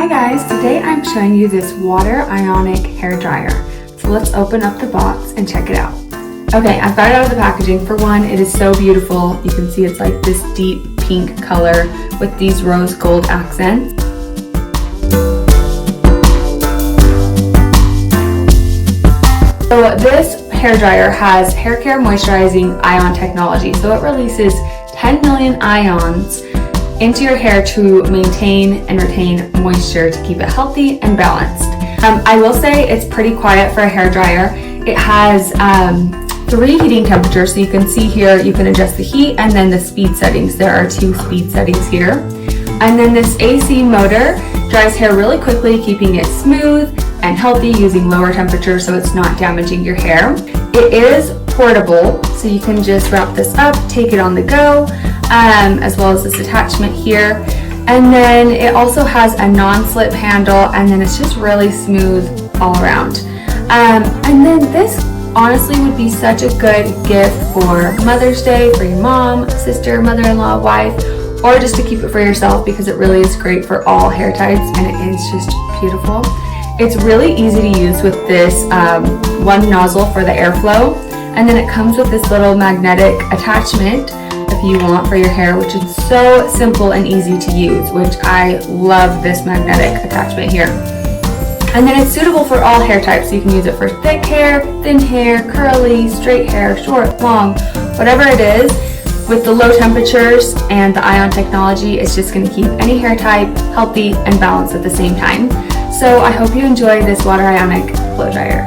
Hi guys, today I'm showing you this water ionic hair dryer. So let's open up the box and check it out. Okay, I've got it out of the packaging. For one, it is so beautiful. You can see it's like this deep pink color with these rose gold accents. So this hair dryer has hair care moisturizing ion technology. So it releases 10 million ions into your hair to maintain and retain moisture to keep it healthy and balanced. I will say it's pretty quiet for a hair dryer. It has 3 heating temperatures, so you can see here you can adjust the heat and then the speed settings. There are 2 speed settings here. And then this AC motor dries hair really quickly, keeping it smooth and healthy using lower temperatures so it's not damaging your hair. It is portable, so you can just wrap this up, take it on the go, as well as this attachment here. And then it also has a non-slip handle, and then it's just really smooth all around. And then this honestly would be such a good gift for Mother's Day, for your mom, sister, mother-in-law, wife, or just to keep it for yourself, because it really is great for all hair types and it is just beautiful. It's really easy to use with this one nozzle for the airflow, and then it comes with this little magnetic attachment if you want for your hair, which is so simple and easy to use, which I love this magnetic attachment here. And then it's suitable for all hair types, so you can use it for thick hair, thin hair, curly, straight hair, short, long, whatever it is. With the low temperatures and the ion technology, it's just going to keep any hair type healthy and balanced at the same time. So I hope you enjoy this water ionic blow dryer.